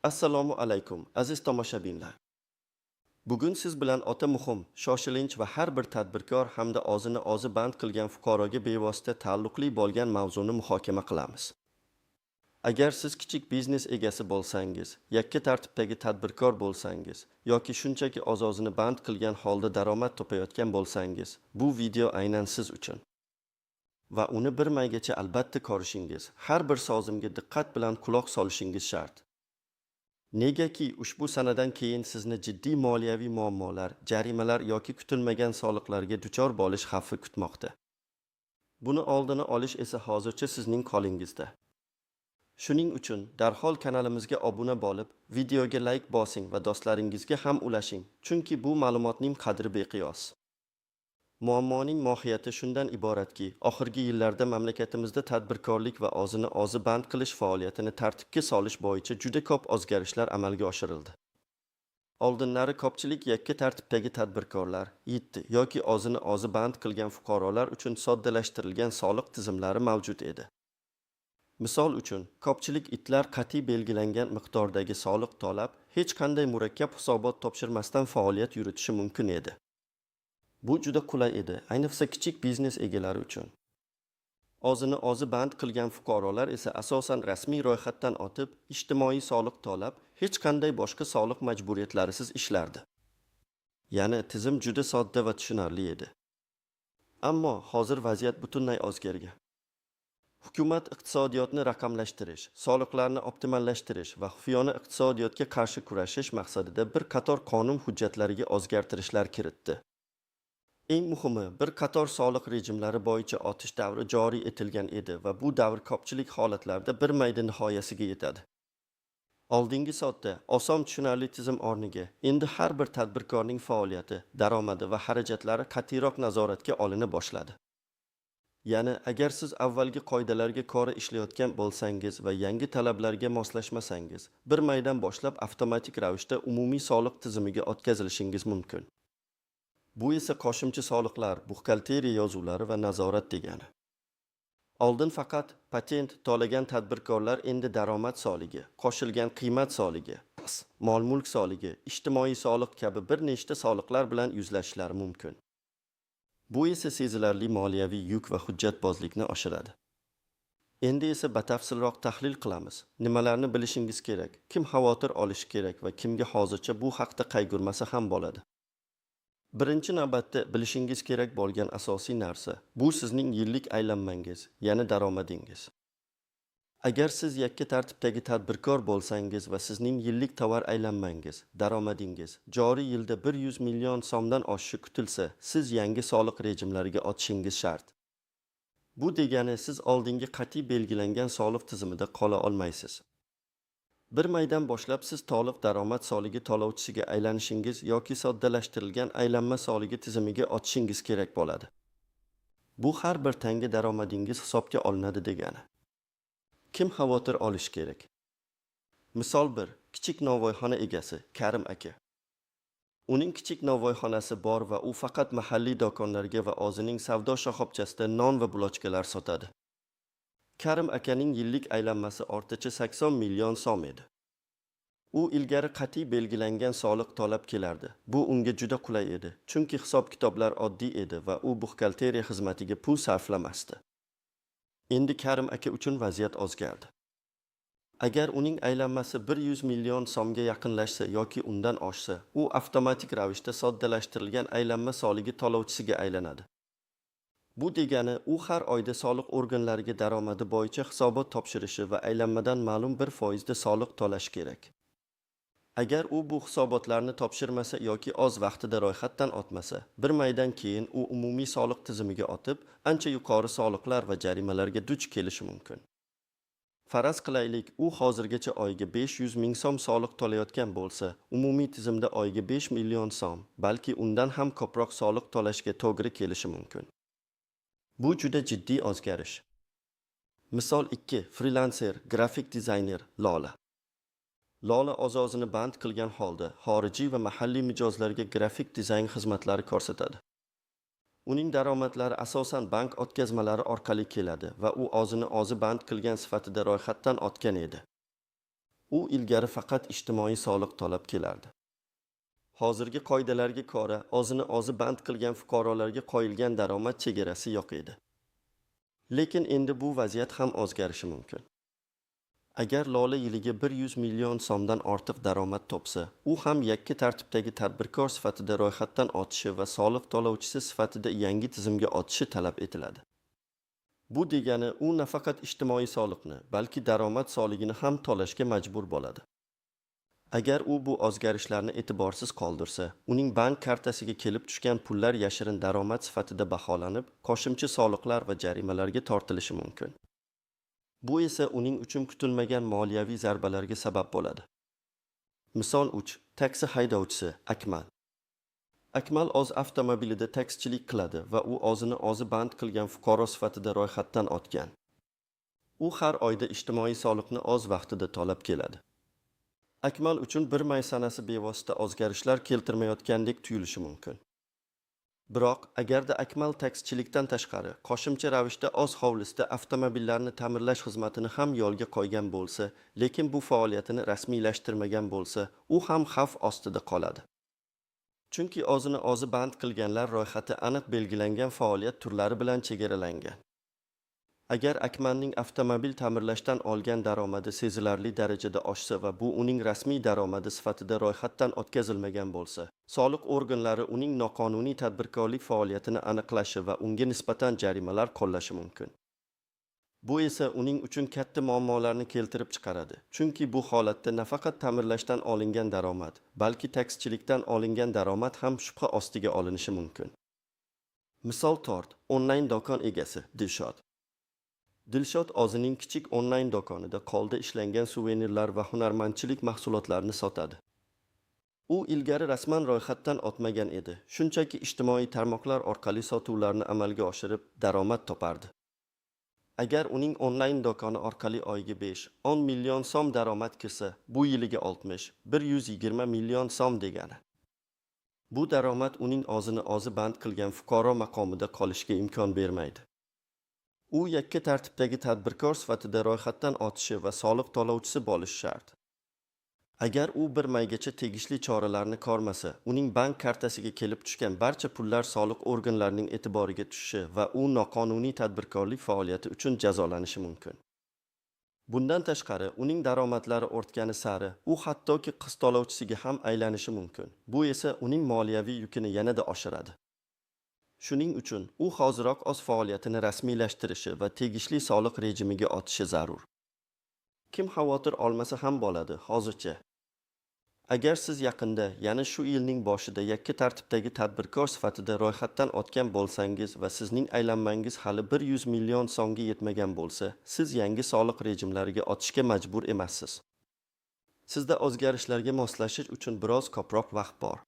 Assalomu alaykum, aziz tomoshabinlar. Bugun siz bilan o'ta muhim, shoshilinch va har bir tadbirkor hamda o'zini o'zi band qilgan fuqaroga bevosita taalluqli bo'lgan mavzuni muhokama qilamiz. Agar siz kichik biznes egasi bo'lsangiz, yakka tartibdagi tadbirkor bo'lsangiz yoki shunchaki o'z-o'zini band qilgan holda daromad topayotgan bo'lsangiz, bu video aynan siz uchun. Va uni bir maygacha albatta ko'rishingiz, har bir so'zimga diqqat bilan quloq solishingiz shart. Negaki ushbu sanadan keyin sizni jiddiy moliyaviy muammolar, jarimalar yoki kutilmagan soliqlarga duchor bo'lish xavfi kutmoqda. Buni oldini olish esa hozircha sizning qo'lingizda. Shuning uchun darhol kanalimizga obuna bo'lib, videoga like bosing va do'stlaringizga ham ulashing, chunki bu ma'lumotning qadri beqiyos. Muammoning mohiyati shundan iboratki, oxirgi yillarda mamlakatimizda tadbirkorlik va o'zini o'zi band qilish faoliyatini tartibga solish bo'yicha juda ko'p o'zgarishlar amalga oshirildi. Oldinlari ko'pchilik yakka tartibdagi tadbirkorlar, yetti yoki o'zini o'zi band qilgan fuqarolar uchun soddalashtirilgan soliq tizimlari mavjud edi. Misol uchun, ko'pchilik itlar qat'iy belgilangan miqdordagi soliq to'lab, hech qanday murakkab hisobot topshirmasdan faoliyat yuritishi mumkin edi. Bu juda qulay edi, ayniqsa kichik biznes egalari uchun. O'zini o'zi band qilgan fuqarolar esa asosan rasmiy ro'yxatdan o'tib, ijtimoiy soliq to'lab, hech qanday boshqa soliq majburiyatlarisiz ishlardi. Ya'ni tizim juda sodda va tushunarli edi. Ammo hozir vaziyat butunlay o'zgargan. Hukumat iqtisodiyotni raqamlashtirish, soliqlarni optimallashtirish va xufiyona iqtisodiyotga qarshi kurashish maqsadida bir qator qonun hujjatlariga o'zgartirishlar kiritdi. Eng muhimi, bir qator soliq rejimlari bo'yicha otish davri joriy etilgan edi va bu davr ko'pchilik holatlarda bir mayda nihoyasiga yetadi. Oldingi sodda, oson tushunarli tizim o'rniga, endi har bir tadbirkorning faoliyati, daromadi va xarajatlari qat'iyroq nazoratga olina boshladi. Ya'ni, agar siz avvalgi qoidalarga ko'ra ishlayotgan bo'lsangiz va yangi talablarga moslashmasangiz, bir maydan boshlab avtomatik ravishda umumiy soliq tizimiga o'tkazilishingiz mumkin. Bu esa qo'shimcha soliqlar, buxgalteriya yozuvlari va nazorat degani. Oldin faqat patent to'lagan tadbirkorlar endi daromad soligi, qo'shilgan qiymat soligi, mol-mulk soligi, ijtimoiy soliq kabi bir nechta soliqlar bilan yuzlashishlari mumkin. Bu esa sezilarli moliyaviy yuk va hujjatbozlikni oshiradi. Endi esa batafsilroq tahlil qilamiz. Nimalarni bilishingiz kerak, kim xavotir olishi kerak va kimga hozircha bu haqda qayg'urmasa ham bo'ladi. Birinchi navbatda bilishingiz kerak bo'lgan asosiy narsa bu sizning yillik aylanmangiz, ya'ni daromadingiz. Agar siz yakka tartibdagi tadbirkor bo'lsangiz va sizning yillik tovar aylanmangiz, daromadingiz joriy yilda 100 million so'mdan oshishi kutilsa, siz yangi soliq rejimlariga o'tishingiz shart. Bu degani siz oldingi qat'iy belgilangan soliq tizimida qola olmaysiz. Bir maydan boshlab siz to'liq daromad soligi to'lovchisiga aylanishingiz yoki soddalashtirilgan aylanma soligi tizimiga o'tishingiz kerak bo'ladi. Bu har bir tanga daromadingiz hisobga olinadi degani. Kim xavotir olishi kerak? Misol 1. Kichik novvoyxona egasi Karim aka. Uning kichik novvoyxonasi bor va u faqat mahalliy do'konlarga va o'zining savdo shoxobchasida non va bulochkalar sotadi. Karim akaning yillik aylanmasi o'rtacha 80 million so'm edi. U ilgari qat'iy belgilangan soliq to'lab kelardi. Bu unga juda qulay edi, chunki hisob-kitoblar oddiy edi va u buxgalteriya xizmatiga pul sarflamasdi. Endi Karim aka uchun vaziyat o'zgardi. Agar uning aylanmasi 100 million so'mga yaqinlashsa yoki undan oshsa, u avtomatik ravishda soddalashtirilgan aylanma soligi to'lovchisiga aylanadi. Bu degani u har oyda soliq organlariga daromadi bo'yicha hisobot topshirishi va aylanmadan ma'lum bir foizda soliq to'lashi kerak. Agar u bu hisobotlarni topshirmasa yoki o'z vaqtida ro'yxatdan o'tmasa, bir maydan keyin u umumiy soliq tizimiga o'tib, ancha yuqori soliqlar va jarimalarga duch kelishi mumkin. Faraz qilaylik, u hozirgacha oyiga 500 ming so'm soliq to'layotgan bo'lsa, umumiy tizimda oyiga 5 million so'm, balki undan ham ko'proq soliq to'lashga to'g'ri kelishi mumkin. Bu juda jiddiy o'zgarish. Misol 2. Freelancer, grafik dizayner Lola. Lola o'z-o'zini band qilgan holda xorijiy va mahalliy mijozlarga grafik dizayn xizmatlari ko'rsatadi. Uning daromadlari asosan bank o'tkazmalari orqali keladi va u o'zini o'zi band qilgan sifatida ro'yxatdan o'tgan edi. U ilgari faqat ijtimoiy soliq to'lab kelardi. Hozirgi qoidalarga ko'ra, o'zini o'zi band qilgan fuqarolarga qo'yilgan daromad chegarasi yo'q edi. Lekin endi bu vaziyat ham o'zgarishi mumkin. Agar Lola yiliga 100 million so'mdan ortiq daromad topsa, u ham yakka tartibdagi tadbirkor sifatida ro'yxatdan o'tishi va soliq to'lovchisi sifatida yangi tizimga o'tishi talab etiladi. Bu degani u nafaqat ijtimoiy soliqni, balki daromad soligini ham to'lashga majbur bo'ladi. Agar u bu o'zgarishlarni e'tiborsiz qoldirsa, uning bank kartasiga kelib tushgan pullar yashirin daromad sifatida baholanib, qo'shimcha soliqlar va jarimalarga tortilishi mumkin. Bu esa uning uchun kutilmagan moliyaviy zarbalarga sabab bo'ladi. Misol 3. Taksi haydovchisi Akmal. Akmal o'z avtomobilida taksichilik qiladi va u o'zini o'zi band qilgan fuqaro sifatida ro'yxatdan o'tgan. U har oyda ijtimoiy soliqni o'z vaqtida to'lab keladi. Akmal uchun 1 may sanasi bevosita o'zgarishlar keltirmayotgandek tuyulishi mumkin. Biroq, agarda Akmal taksichilikdan tashqari qo'shimcha ravishda o'z hovlisida avtomobillarni ta'mirlash xizmatini ham yo'lga qo'ygan bo'lsa, lekin bu faoliyatini rasmiylashtirmagan bo'lsa, u ham xavf ostida qoladi. Chunki o'zini o'zi band qilganlar ro'yxati aniq belgilangan faoliyat turlari bilan chegaralangan. Agar Akmalning avtomobil ta'mirlashdan olgan daromadi sezilarli darajada oshsa va bu uning rasmiy daromadi sifatida ro'yxatdan o'tkazilmagan bo'lsa, soliq organlari uning noqonuniy tadbirkorlik faoliyatini aniqlashi va unga nisbatan jarimalar qo'llashi mumkin. Bu esa uning uchun katta muammolarni keltirib chiqaradi. Chunki bu holatda nafaqat ta'mirlashdan olingan daromad, balki taksichilikdan olingan daromad ham shubha ostiga olinishi mumkin. Misol tort, onlayn do'kon egasi Dilshod. Dilshod o'zining kichik onlayn do'konida qo'lda ishlangan suvenirlar va hunarmandchilik mahsulotlarini sotadi. U ilgari rasman ro'yxatdan o'tmagan edi. Shunchaki ijtimoiy tarmoqlar orqali sotuvlarni amalga oshirib daromad topardi. Agar uning onlayn do'koni orqali oyiga 5-10 million so'm daromad kirsa, bu yiliga 60-120 million so'm degani. Bu daromad uning o'zini o'zi band qilgan fuqaro maqomida qolishiga imkon bermaydi. U yakka tartibdagi tadbirkor sifatida ro'yxatdan o'tishi va soliq to'lovchisi bo'lishi shart. Agar u 1 maygacha tegishli choralarni ko'rmasa, uning bank kartasiga kelib tushgan barcha pullar soliq organlarining e'tiboriga tushishi va u noqonuniy tadbirkorlik faoliyati uchun jazolanishi mumkin. Bundan tashqari, uning daromadlari ortgani sari, u hattoki qiz to'lovchisiga ham aylanishi mumkin. Bu esa uning moliyaviy yukini yanada oshiradi. Shuning uchun u hoziroq o'z faoliyatini rasmiylashtirishi va tegishli soliq rejimiga o'tishi zarur. Kim xavotir olmasa ham bo'ladi, hozircha. Agar siz yaqinda, ya'ni shu yilning boshida yakka tartibdagi tadbirkor sifatida ro'yxatdan o'tgan bo'lsangiz va sizning aylanmangiz hali 100 million so'mga yetmagan bo'lsa, siz yangi soliq rejimlariga o'tishga majbur emassiz. Sizda o'zgarishlarga moslashish uchun biroz ko'proq vaqt bor.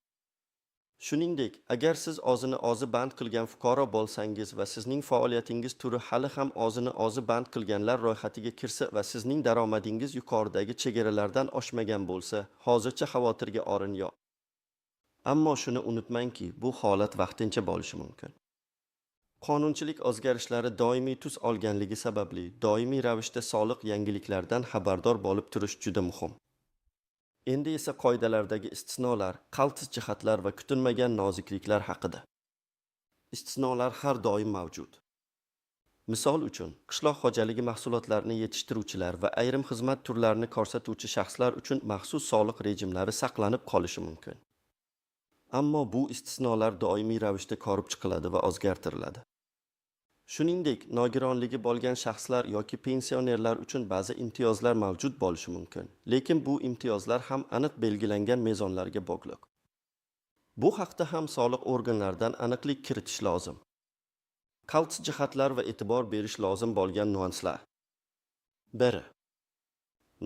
Shuningdek, agar siz o'zini o'zi band qilgan fuqaro bo'lsangiz va sizning faoliyatingiz turi hali ham o'zini o'zi band qilganlar ro'yxatiga kirsa va sizning daromadingiz yuqoridagi chegaralardan oshmagan bo'lsa, hozircha xavotirga o'rin yo'q. Ammo shuni unutmangki, bu holat vaqtincha bo'lishi mumkin. Qonunchilik o'zgarishlari doimiy tus olganligi sababli doimiy ravishda soliq yangiliklardan xabardor bo'lib turish juda muhim. Endi esa qoidalardagi istisnolar, qaltis jihatlar va kutilmagan nozikliklar haqida. Istisnolar har doim mavjud. Misol uchun, qishloq xo'jaligi mahsulotlarini yetishtiruvchilar va ayrim xizmat turlarini ko'rsatuvchi shaxslar uchun maxsus soliq rejimlari saqlanib qolishi mumkin. Ammo bu istisnolar doimiy ravishda ko'rib chiqiladi va o'zgartiriladi. Shuningdek, nogironligi bo'lgan shaxslar yoki pensionerlar uchun ba'zi imtiyozlar mavjud bo'lishi mumkin, lekin bu imtiyozlar ham aniq belgilangan mezonlarga bog'liq. Bu haqda ham soliq organlaridan aniqlik kiritish lozim. Qaltis jihatlar va e'tibor berish lozim bo'lgan nuanslar. 1.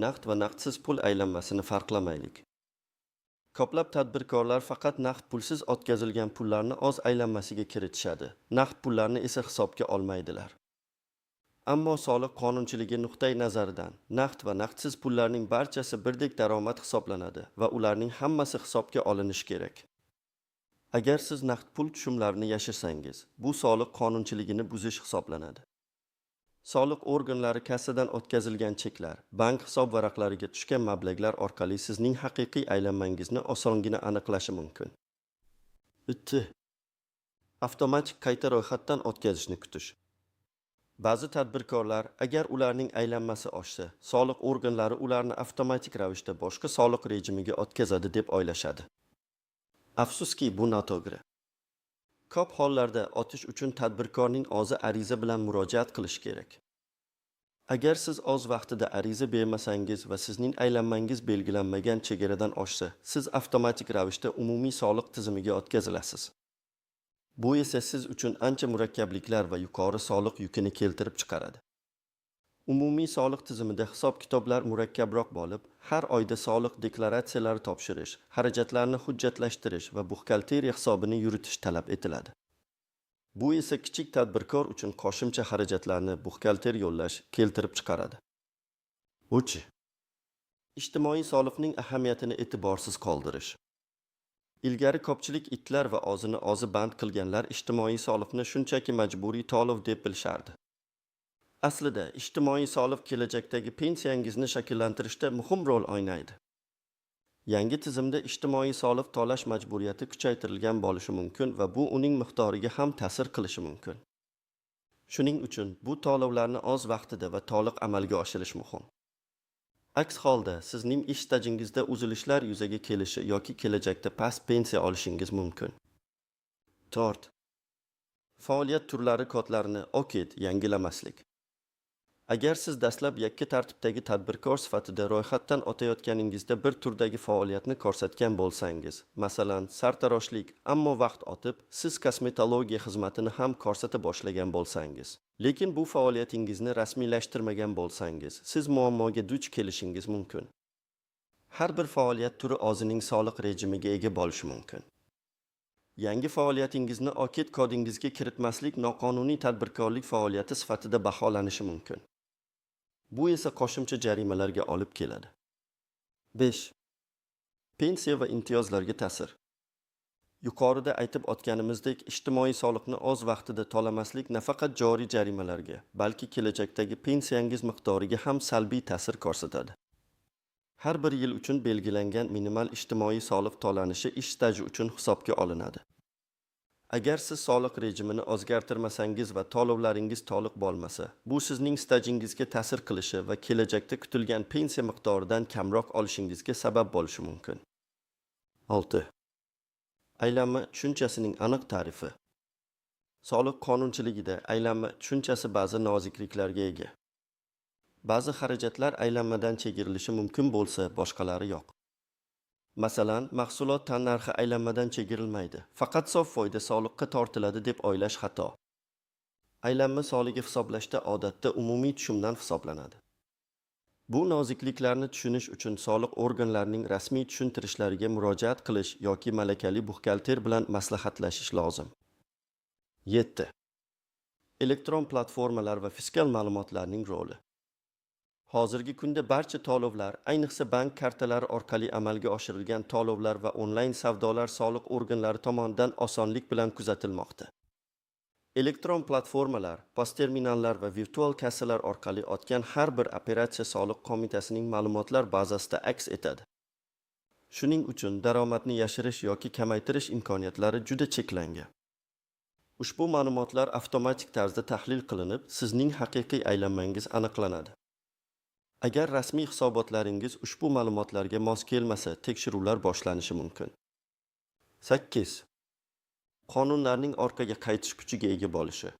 Naqd va naqdsiz pul aylanmasini farqlamaylik. Ko'plab tadbirkorlar faqat naqd pulsiz o'tkazilgan pullarni o'z aylanmasiga kiritishadi, naqd pullarni esa hisobga olmaydilar. Ammo soliq qonunchiligi nuqtai nazaridan naqd va naqdsiz pullarning barchasi birdek daromad hisoblanadi va ularning hammasi hisobga olinishi kerak. Agar siz naqd pul tushumlarini yashirsangiz, bu soliq qonunchiligini buzish hisoblanadi. Soliq organlari kassadan o'tkazilgan cheklar, bank hisob varaqlariga tushgan mablag'lar orqali sizning haqiqiy aylanmangizni osongina aniqlashi mumkin. 2. Avtomatik qayta ro'yxatdan o'tkazishni kutish. Ba'zi tadbirkorlar, agar ularning aylanmasi oshsa, soliq organlari ularni avtomatik ravishda boshqa soliq rejimiga o'tkazadi deb o'ylashadi. Afsuski, bu noto'g'ri. Ko'p hollarda otish uchun tadbirkorning o'zi ariza bilan murojaat qilish kerak. Agar siz o'z vaqtida ariza bermasangiz va sizning aylanmangiz belgilanmagan chegaradan oshsa, siz avtomatik ravishda umumiy soliq tizimiga o'tkazilasiz. Bu esa siz uchun ancha murakkabliklar va yuqori soliq yukini keltirib chiqaradi. Umumiy soliq tizimida hisob-kitoblar murakkabroq bo'lib, har oyda soliq deklaratsiyalari topshirish, xarajatlarni hujjatlashtirish va buxgalteriya hisobini yuritish talab etiladi. Bu esa kichik tadbirkor uchun qo'shimcha xarajatlarni buxgalter yo'llash keltirib chiqaradi. 3. Ijtimoiy soliqning ahamiyatini e'tiborsiz qoldirish. Ilgari ko'pchilik itlar va o'zini o'zi band qilganlar ijtimoiy soliqni shunchaki majburiy to'lov deb bilishardi. Aslida, ijtimoiy soliq kelajakdagi pensiyangizni shakllantirishda muhim rol o'ynaydi. Yangi tizimda ijtimoiy soliq to'lash majburiyati kuchaytirilgan bo'lishi mumkin va bu uning miqdoriga ham ta'sir qilishi mumkin. Shuning uchun bu to'lovlarni o'z vaqtida va to'liq amalga oshirish muhim. Aks holda sizning ish stajingizda uzilishlar yuzaga kelishi yoki kelajakda past pensiya olishingiz mumkin. 4. Faoliyat turlari kodlarini o'qit yangilamaslik. Agar siz dastlab yakka tartibdagi tadbirkor sifatida ro'yxatdan o'tayotganingizda bir turdagi faoliyatni ko'rsatgan bo'lsangiz, masalan, sartaroshlik, ammo vaqt o'tib, siz kosmetologiya xizmatini ham ko'rsata boshlagan bo'lsangiz, lekin bu faoliyatingizni rasmiylashtirmagan bo'lsangiz, siz muammoga duch kelishingiz mumkin. Har bir faoliyat turi o'zining soliq rejimiga ega bo'lishi mumkin. Yangi faoliyatingizni okit kodingizga kiritmaslik noqonuniy tadbirkorlik faoliyati sifatida baholanishi mumkin. Bu esa qo'shimcha jarimalarga olib keladi. 5. Pensiya va imtiyozlarga ta'sir. Yuqorida aytib o'tganimizdek, ijtimoiy soliqni o'z vaqtida to'lamaslik nafaqat joriy jarimalarga, balki kelajakdagi pensiyangiz miqdoriga ham salbiy ta'sir ko'rsatadi. Har bir yil uchun belgilangan minimal ijtimoiy soliq to'lanishi ish staji uchun hisobga olinadi. Agar siz soliq rejimini o'zgartirmasangiz va to'lovlaringiz to'liq bo'lmasa, bu sizning stajingizga ta'sir qilishi va kelajakda kutilgan pensiya miqdoridan kamroq olishingizga sabab bo'lishi mumkin. 6. Aylanma tushunchasining aniq ta'rifi. Soliq qonunchiligida aylanma tushunchasi ba'zi nozikliklarga ega. Ba'zi xarajatlar aylanmadan chegirilishi mumkin bo'lsa, boshqalari yo'q. Masalan, mahsulot tannarxi aylanmadan chegirilmaydi, faqat sof foyda soliqqa tortiladi deb o'ylash xato. Aylanma solig'i hisoblashda odatda umumiy tushumdan hisoblanadi. Bu nozikliklarni tushunish uchun soliq organlarining rasmiy tushuntirishlariga murojaat qilish yoki malakali buxgalter bilan maslahatlashish lozim. 7. Elektron platformalar va fiskal ma'lumotlarning roli. Hozirgi kunda barcha to'lovlar, ayniqsa bank kartalari orqali amalga oshirilgan to'lovlar va onlayn savdolar soliq organlari tomonidan osonlik bilan kuzatilmoqda. Elektron platformalar, postterminallar va virtual kassalar orqali o'tgan har bir operatsiya soliq qo'mitasining ma'lumotlar bazasida aks etadi. Shuning uchun daromadni yashirish yoki kamaytirish imkoniyatlari juda cheklangan. Ushbu ma'lumotlar avtomatik tarzda tahlil qilinib, sizning haqiqiy aylanmangiz aniqlanadi. Agar rasmiy hisobotlaringiz ushbu ma'lumotlarga mos kelmasa, tekshiruvlar boshlanishi mumkin. 8. Qonunlarning orqaga qaytish kuchiga ega bo'lishi.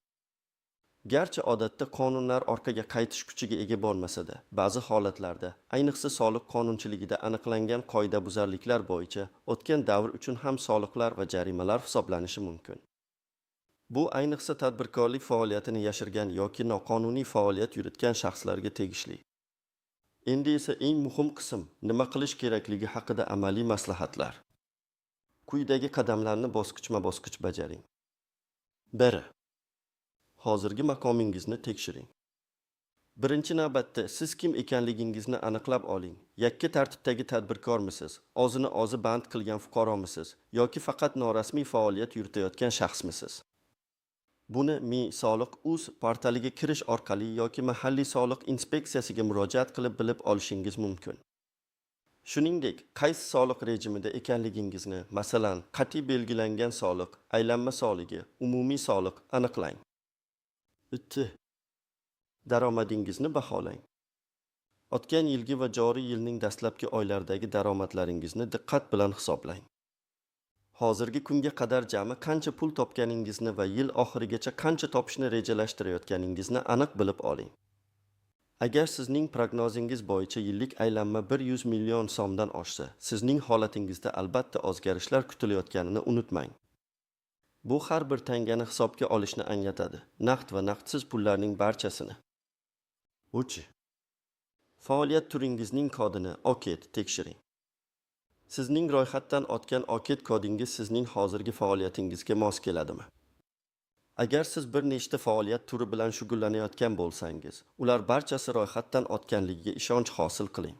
Garchi odatda qonunlar orqaga qaytish kuchiga ega bo'lmasa-da, ba'zi holatlarda, ayniqsa soliq qonunchiligida aniqlangan qoidabuzarliklar bo'yicha o'tgan davr uchun ham soliqlar va jarimalar hisoblanishi mumkin. Bu ayniqsa tadbirkorlik faoliyatini yashirgan yoki noqonuniy faoliyat yuritgan shaxslarga tegishli. Endi esa eng muhim qism, nima qilish kerakligi haqida amaliy maslahatlar. Quyidagi qadamlarni bosqichma-bosqich bajaring. 1. Hozirgi maqomingizni tekshiring. Birinchi navbatda siz kim ekanligingizni aniqlab oling. Yakka tartibdagi tadbirkormisiz, o'zini o'zi band qilgan fuqaromisiz yoki faqat norasmiy faoliyat yuritayotgan shaxsmisiz? Buni Mi Soliq.uz portaliga kirish orqali yoki mahalliy soliq inspeksiyasiga murojaat qilib bilib olishingiz mumkin. Shuningdek, qaysi soliq rejimida ekanligingizni, masalan, qat'iy belgilangan soliq, aylanma soligi, umumiy soliq aniqlang. 2. Daromadingizni baholang. O'tgan yilgi va joriy yilning dastlabki oylaridagi daromadlaringizni diqqat bilan hisoblang. Hozirgi kunga qadar jami qancha pul topganingizni va yil oxirigacha qancha topishni rejalashtirayotganingizni aniq bilib oling. Agar sizning prognozingiz bo'yicha yillik aylanma 100 million so'mdan oshsa, sizning holatingizda albatta o'zgarishlar kutilayotganini unutmang. Bu har bir tangani hisobga olishni anglatadi, naqd va naqdsiz pullarning barchasini. 3. Faoliyat turingizning kodini OKED tekshiring. Sizning ro'yxatdan o'tgan OKED kodingiz sizning hozirgi faoliyatingizga mos keladimi? Agar siz bir nechta faoliyat turi bilan shug'ullanayotgan bo'lsangiz, ular barchasi ro'yxatdan o'tganligiga ishonch hosil qiling.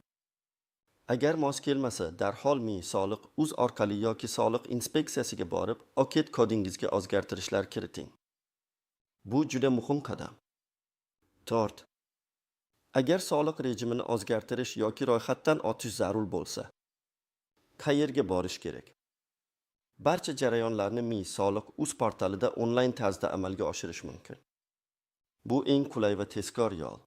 Agar mos kelmasa, darhol Mi Soliq.uz orqali yoki soliq inspeksiyasiga borib, OKED kodingizga o'zgartirishlar kiriting. Bu juda muhim qadam. 4. Agar soliq rejimini o'zgartirish yoki ro'yxatdan o'tish zarur bo'lsa, qayerga borish kerak? Barcha jarayonlarni Mi Soliq.uz portalida onlayn tarzda amalga oshirish mumkin. Bu eng qulay va tezkor yo'l.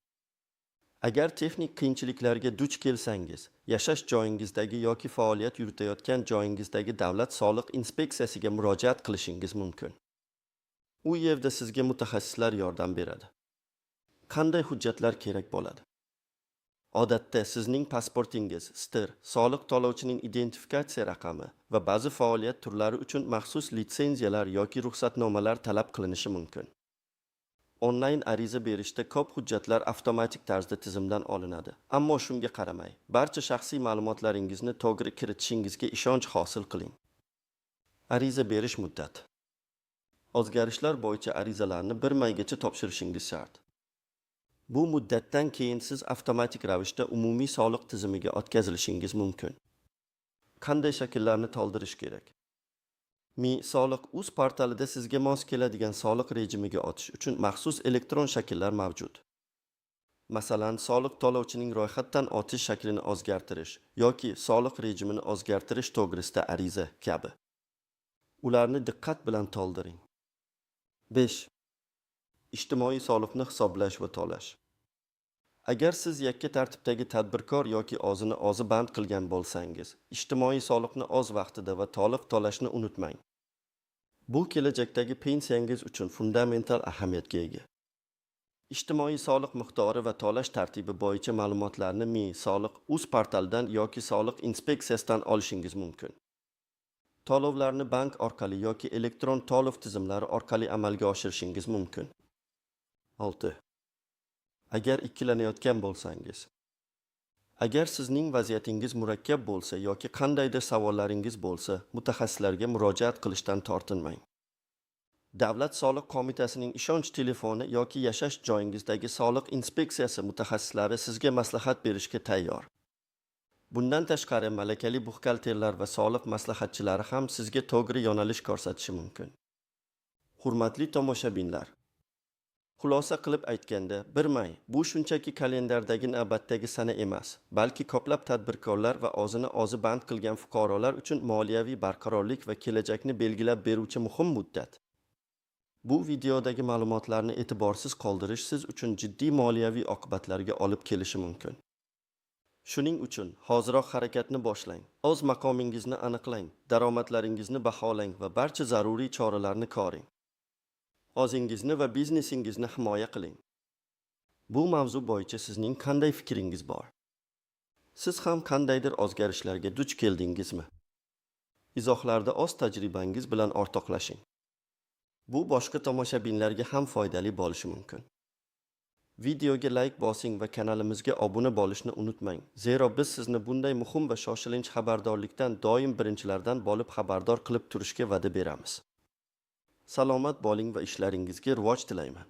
Agar texnik qiyinchiliklarga duch kelsangiz, yashash joyingizdagi yoki faoliyat yuritayotgan joyingizdagi davlat soliq inspeksiyasiga murojaat qilishingiz mumkin. U yerda sizga mutaxassislar yordam beradi. Qanday hujjatlar kerak bo'ladi? Odatda sizning pasportingiz, stir, soliq to'lovchining identifikatsiya raqami va ba'zi faoliyat turlari uchun maxsus litsenziyalar yoki ruxsatnomalar talab qilinishi mumkin. Onlayn ariza berishda ko'p hujjatlar avtomatik tarzda tizimdan olinadi. Ammo shunga qaramay, barcha shaxsiy ma'lumotlaringizni to'g'ri kiritishingizga ishonch hosil qiling. Ariza berish muddati. O'zgarishlar bo'yicha arizalarni 1 maygacha topshirishingiz shart. Bu muddatdan keyin siz avtomatik ravishda umumiy soliq tizimiga o'tkazilishingiz mumkin. Qanday shakllarni to'ldirish kerak? Mi Soliq.uz portalida sizga mos keladigan soliq rejimiga o'tish uchun maxsus elektron shakllar mavjud. Masalan, soliq to'lovchining ro'yxatdan o'tish shaklini o'zgartirish yoki soliq rejimini o'zgartirish to'g'risida ariza kabi. Ularni diqqat bilan to'ldiring. 5. Ijtimoiy soliqni hisoblash va to'lash. Agar siz yakka tartibdagi tadbirkor yoki o'zini o'zi band qilgan bo'lsangiz, ijtimoiy soliqni o'z vaqtida va to'liq to'lashni unutmang. Bu kelajakdagi pensiyangiz uchun fundamental ahamiyatga ega. Ijtimoiy soliq miqdori va to'lash tartibi bo'yicha ma'lumotlarni Mi Soliq.uz portalidan yoki soliq inspeksiyasidan olishingiz mumkin. To'lovlarni bank orqali yoki elektron to'lov tizimlari orqali amalga oshirishingiz mumkin. 6. Agar ikkilanayotgan bo'lsangiz. Agar sizning vaziyatingiz murakkab bo'lsa yoki qandaydir savollaringiz bo'lsa, mutaxassislarga murojaat qilishdan tortinmang. Davlat soliq qo'mitasining ishonch telefoni yoki yashash joyingizdagi soliq inspeksiyasi mutaxassislari sizga maslahat berishga tayyor. Bundan tashqari malakali buxgalterlar va soliq maslahatchilari ham sizga to'g'ri yo'nalish ko'rsatishi mumkin. Hurmatli tomoshabinlar, xulosa qilib aytganda, 1 may bu shunchaki kalendardagi navbatdagi sana emas, balki ko'plab tadbirkorlar va o'zini o'zi band qilgan fuqarolar uchun moliyaviy barqarorlik va kelajakni belgilab beruvchi muhim muddat. Bu videodagi ma'lumotlarni e'tiborsiz qoldirish siz uchun jiddiy moliyaviy oqibatlarga olib kelishi mumkin. Shuning uchun hoziroq harakatni boshlang. O'z maqomingizni aniqlang, daromadlaringizni baholang va barcha zaruriy choralarni ko'ring. O'zingizni va biznesingizni himoya qiling. Bu mavzu bo'yicha sizning qanday fikringiz bor? Siz ham qandaydir o'zgarishlarga duch keldingizmi? Izohlarda o'z tajribangiz bilan o'rtoqlashing. Bu boshqa tomoshabinlarga ham foydali bo'lishi mumkin. Videoga like bosing va kanalimizga obuna bo'lishni unutmang. Zero biz sizni bunday muhim va shoshilinch xabardorlikdan doim birinchilardan bo'lib xabardor qilib turishga va'da beramiz. Salomat bo'ling va ishlaringizga rivoj tilayman.